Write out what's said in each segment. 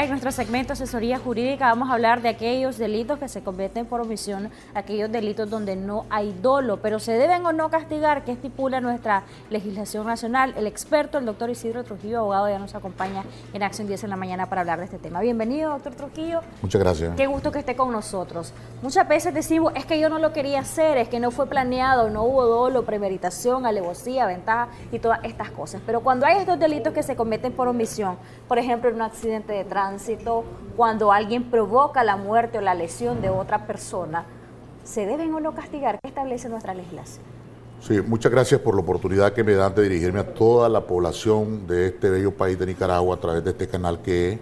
en nuestro segmento Asesoría Jurídica vamos a hablar de aquellos delitos que se cometen por omisión, aquellos delitos donde no hay dolo, pero se deben o no castigar, que estipula nuestra legislación nacional. El experto, el doctor Isidro Trujillo, abogado, ya nos acompaña en Acción 10 en la mañana para hablar de este tema. Bienvenido, doctor Trujillo. Muchas gracias. Qué gusto que esté con nosotros. Muchas veces decimos, es que yo no lo quería hacer, es que no fue planeado, no hubo dolo, premeditación, alevosía, ventaja y todas estas cosas. Pero cuando hay estos delitos que se cometen por omisión, por ejemplo, en un accidente de tránsito, cuando alguien provoca la muerte o la lesión de otra persona, ¿se deben o no castigar? ¿Qué establece nuestra legislación? Sí, muchas gracias por la oportunidad que me dan de dirigirme a toda la población de este bello país de Nicaragua a través de este canal que es,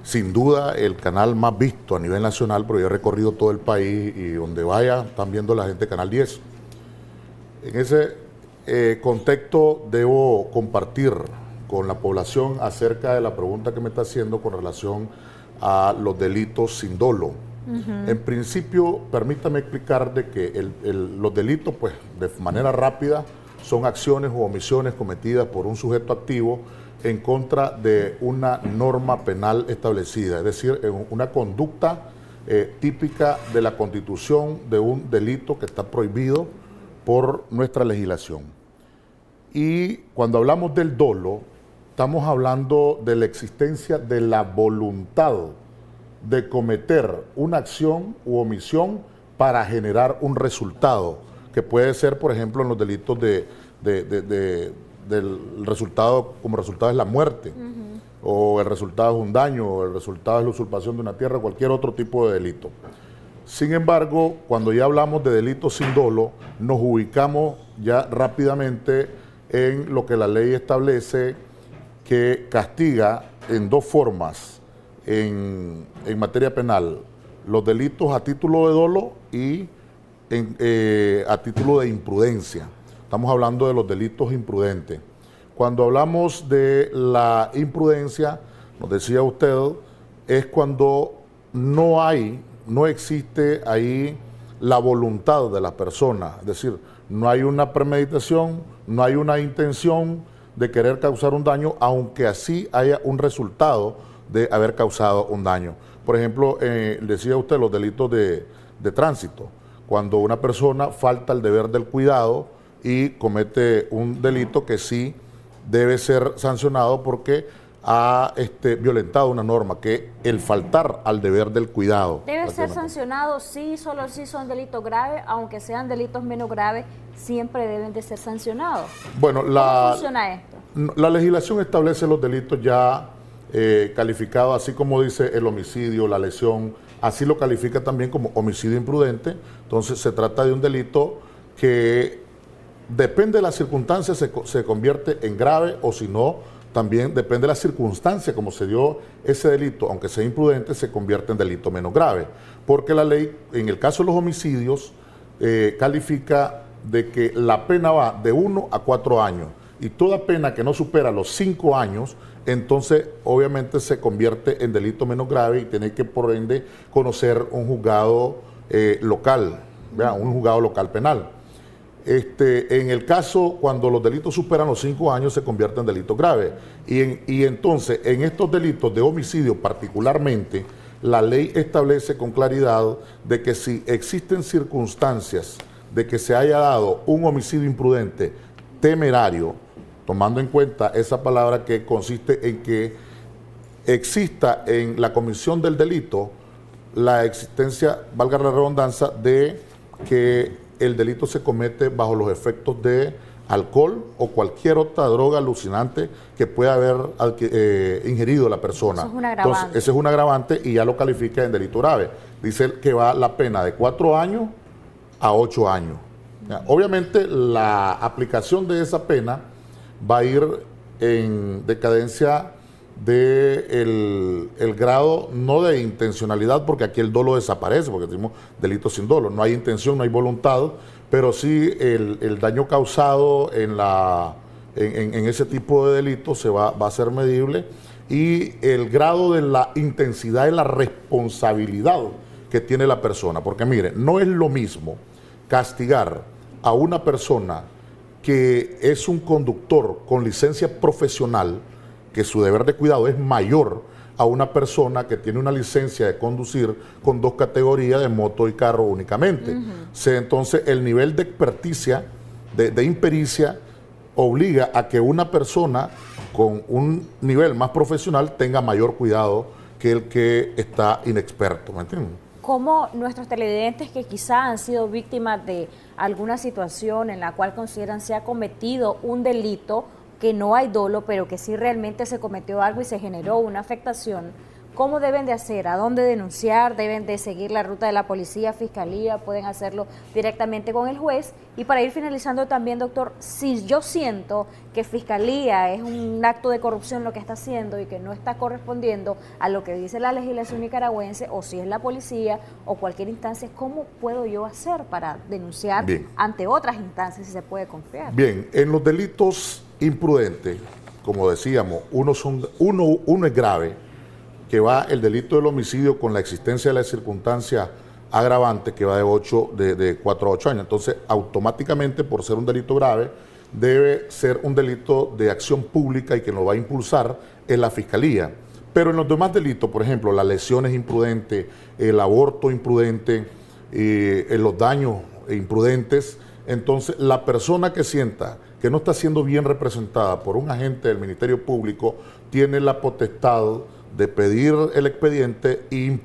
sin duda, el canal más visto a nivel nacional, pero yo he recorrido todo el país y donde vaya están viendo la gente Canal 10. En ese contexto debo compartir con la población acerca de la pregunta que me está haciendo con relación a los delitos sin dolo. En principio, permítame explicar de que los delitos, pues, de manera rápida, son acciones o omisiones cometidas por un sujeto activo en contra de una norma penal establecida, es decir, en una conducta típica de la constitución de un delito que está prohibido por nuestra legislación. Y cuando hablamos del dolo, estamos hablando de la existencia de la voluntad de cometer una acción u omisión para generar un resultado, que puede ser, por ejemplo, en los delitos del resultado, como resultado es la muerte, o el resultado es un daño, o el resultado es la usurpación de una tierra, cualquier otro tipo de delito. Sin embargo, cuando ya hablamos de delitos sin dolo, nos ubicamos ya rápidamente en lo que la ley establece que castiga en dos formas en materia penal: los delitos a título de dolo y a título de imprudencia. Estamos hablando de los delitos imprudentes. Cuando hablamos de la imprudencia, nos decía usted, es cuando no existe ahí la voluntad de la persona, es decir, no hay una premeditación, no hay una intención de querer causar un daño, aunque así haya un resultado de haber causado un daño. Por ejemplo, decía usted los delitos de tránsito, cuando una persona falta al deber del cuidado y comete un delito que sí debe ser sancionado porque ha violentado una norma, que el faltar al deber del cuidado. Debe ser sancionado, sí, solo si son delitos graves, aunque sean delitos menos graves, siempre deben de ser sancionados. Bueno, ¿cómo funciona esto? La legislación establece los delitos ya calificados, así como dice el homicidio, la lesión, así lo califica también como homicidio imprudente. Entonces se trata de un delito que depende de las circunstancias, se convierte en grave, o si no, también depende de la circunstancia como se dio ese delito, aunque sea imprudente, se convierte en delito menos grave. Porque la ley, en el caso de los homicidios, califica de que la pena va de 1 a 4 años. Y toda pena que no supera los 5 años, entonces obviamente se convierte en delito menos grave y tiene que, por ende, conocer un juzgado local, ¿verdad? Un juzgado local penal. En el caso, cuando los delitos superan los 5 años, se convierte en delitos graves. Y entonces, en estos delitos de homicidio particularmente, la ley establece con claridad de que si existen circunstancias de que se haya dado un homicidio imprudente temerario, tomando en cuenta esa palabra que consiste en que exista en la comisión del delito la existencia, valga la redundancia, de que el delito se comete bajo los efectos de alcohol o cualquier otra droga alucinante que pueda haber ingerido la persona. Eso es un agravante. Entonces, ese es un agravante y ya lo califica en delito grave. Dice que va la pena de 4 años a 8 años. Obviamente, la aplicación de esa pena va a ir en decadencia del grado, no de intencionalidad, porque aquí el dolo desaparece, porque tenemos delitos sin dolo, no hay intención, no hay voluntad, pero sí el daño causado en ese tipo de delitos va a ser medible, y el grado de la intensidad y la responsabilidad que tiene la persona, porque mire, no es lo mismo castigar a una persona que es un conductor con licencia profesional, que su deber de cuidado es mayor a una persona que tiene una licencia de conducir con 2 categorías de moto y carro únicamente. Entonces, el nivel de experticia, de impericia, obliga a que una persona con un nivel más profesional tenga mayor cuidado que el que está inexperto, ¿me entiendes? ¿Cómo nuestros televidentes que quizá han sido víctimas de alguna situación en la cual consideran se ha cometido un delito, que no hay dolo, pero que sí realmente se cometió algo y se generó una afectación, cómo deben de hacer? ¿A dónde denunciar? ¿Deben de seguir la ruta de la policía, fiscalía? ¿Pueden hacerlo directamente con el juez? Y para ir finalizando también, doctor, si yo siento que fiscalía es un acto de corrupción lo que está haciendo y que no está correspondiendo a lo que dice la legislación nicaragüense, o si es la policía o cualquier instancia, ¿cómo puedo yo hacer para denunciar ante otras instancias si se puede confiar? Bien, en los delitos imprudentes, como decíamos, uno es grave, que va el delito del homicidio con la existencia de las circunstancias agravantes, que va de 4 a 8 años. Entonces, automáticamente, por ser un delito grave, debe ser un delito de acción pública y que lo va a impulsar en la fiscalía. Pero en los demás delitos, por ejemplo, las lesiones imprudentes, el aborto imprudente, los daños imprudentes, entonces la persona que sienta que no está siendo bien representada por un agente del Ministerio Público tiene la potestad de pedir el expediente e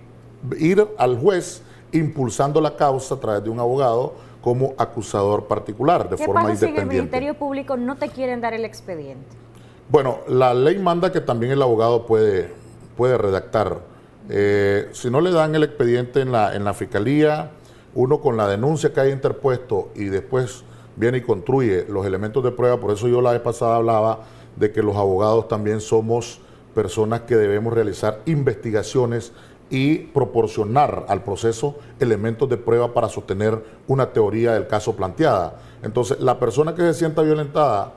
ir al juez impulsando la causa a través de un abogado como acusador particular, de forma independiente. ¿Qué pasa si en el Ministerio Público no te quieren dar el expediente? Bueno, la ley manda que también el abogado puede redactar. Si no le dan el expediente en la fiscalía, uno con la denuncia que haya interpuesto y después viene y construye los elementos de prueba. Por eso yo la vez pasada hablaba de que los abogados también somos personas que debemos realizar investigaciones y proporcionar al proceso elementos de prueba para sostener una teoría del caso planteada. Entonces, la persona que se sienta violentada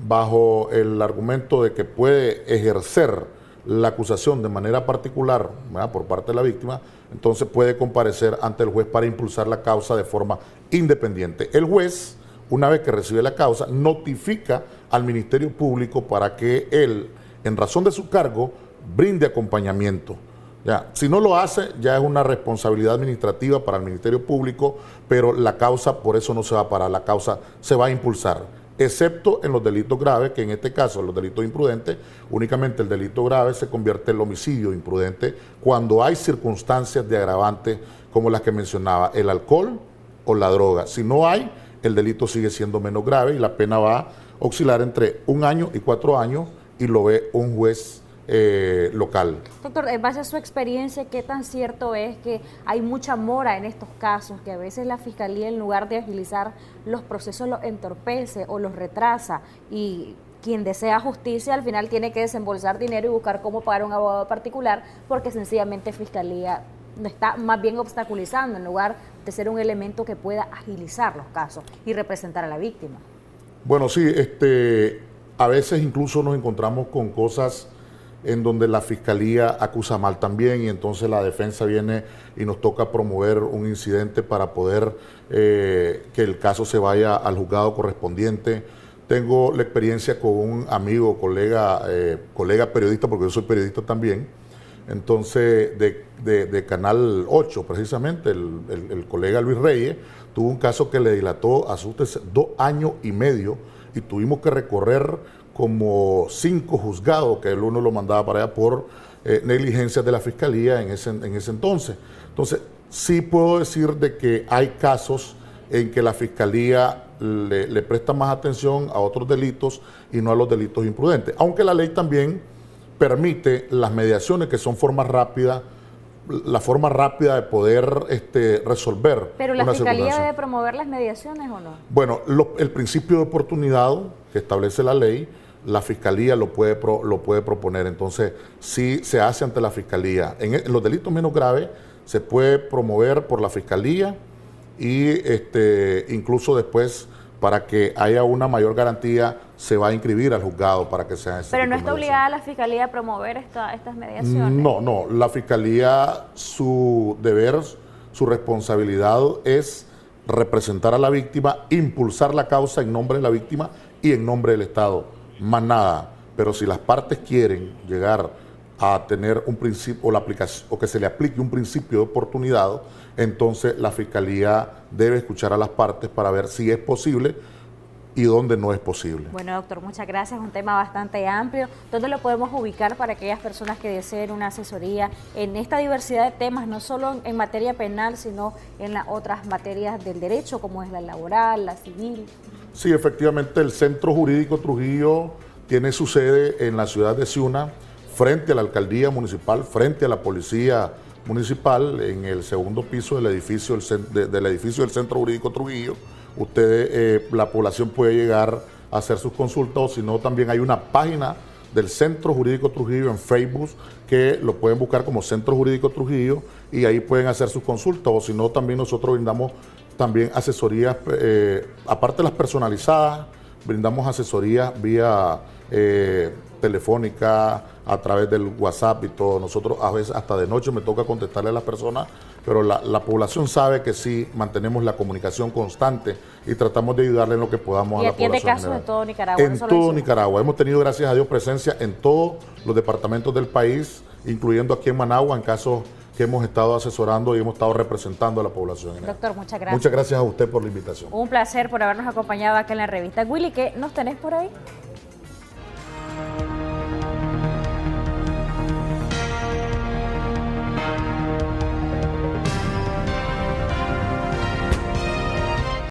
bajo el argumento de que puede ejercer la acusación de manera particular, ¿verdad?, por parte de la víctima, entonces puede comparecer ante el juez para impulsar la causa de forma independiente. El juez, una vez que recibe la causa, notifica al Ministerio Público para que él, en razón de su cargo, brinde acompañamiento. Ya, si no lo hace, ya es una responsabilidad administrativa para el Ministerio Público, pero la causa por eso no se va a parar, la causa se va a impulsar, excepto en los delitos graves, que en este caso, los delitos imprudentes, únicamente el delito grave se convierte en homicidio imprudente cuando hay circunstancias de agravantes como las que mencionaba, el alcohol o la droga. Si no hay, el delito sigue siendo menos grave y la pena va a oscilar entre 1 año y 4 años y lo ve un juez local. Doctor, en base a su experiencia, ¿qué tan cierto es que hay mucha mora en estos casos, que a veces la Fiscalía, en lugar de agilizar los procesos, los entorpece o los retrasa, y quien desea justicia al final tiene que desembolsar dinero y buscar cómo pagar a un abogado particular, porque sencillamente Fiscalía está más bien obstaculizando en lugar de ser un elemento que pueda agilizar los casos y representar a la víctima? Bueno, sí, a veces incluso nos encontramos con cosas en donde la Fiscalía acusa mal también y entonces la defensa viene y nos toca promover un incidente para poder que el caso se vaya al juzgado correspondiente. Tengo la experiencia con un amigo, colega periodista, porque yo soy periodista también, entonces de Canal 8 precisamente, el colega Luis Reyes tuvo un caso que le dilató, asústese, 2 años y medio y tuvimos que recorrer como 5 juzgados, que el uno lo mandaba para allá por negligencias de la Fiscalía en ese entonces. Entonces, sí puedo decir de que hay casos en que la Fiscalía le presta más atención a otros delitos y no a los delitos imprudentes. Aunque la ley también permite las mediaciones, que son formas rápidas, la forma rápida de poder resolver. ¿Pero la Fiscalía debe promover las mediaciones o no? Bueno, el principio de oportunidad que establece la ley, la Fiscalía lo puede proponer. Entonces, sí se hace ante la Fiscalía. En los delitos menos graves se puede promover por la Fiscalía y incluso después, para que haya una mayor garantía, se va a inscribir al juzgado para que sea ese. Pero no está obligada la Fiscalía a promover estas mediaciones. No, la Fiscalía, su deber, su responsabilidad es representar a la víctima, impulsar la causa en nombre de la víctima y en nombre del Estado, más nada. Pero si las partes quieren llegar a tener un principio o la aplicación o que se le aplique un principio de oportunidad, entonces la Fiscalía debe escuchar a las partes para ver si es posible y dónde no es posible. Bueno, doctor, muchas gracias. Un tema bastante amplio. ¿Dónde lo podemos ubicar para aquellas personas que deseen una asesoría en esta diversidad de temas, no solo en materia penal, sino en las otras materias del derecho, como es la laboral, la civil? Sí, efectivamente, el Centro Jurídico Trujillo tiene su sede en la ciudad de Ciuna, frente a la alcaldía municipal, frente a la policía municipal, en el segundo piso del edificio del Centro Jurídico Trujillo. Ustedes, la población puede llegar a hacer sus consultas, o si no, también hay una página del Centro Jurídico Trujillo en Facebook que lo pueden buscar como Centro Jurídico Trujillo y ahí pueden hacer sus consultas, o si no, también nosotros brindamos también asesorías, aparte de las personalizadas, brindamos asesorías vía telefónica, a través del WhatsApp y todo. Nosotros a veces hasta de noche me toca contestarle a las personas, pero la población sabe que sí mantenemos la comunicación constante y tratamos de ayudarle en lo que podamos a la población. Y atiende casos en todo Nicaragua. En todo Nicaragua. Hemos tenido, gracias a Dios, presencia en todos los departamentos del país, incluyendo aquí en Managua, en casos que hemos estado asesorando y hemos estado representando a la población. Doctor, muchas gracias. Muchas gracias a usted por la invitación. Un placer por habernos acompañado acá en la revista. Willy, ¿qué nos tenés por ahí?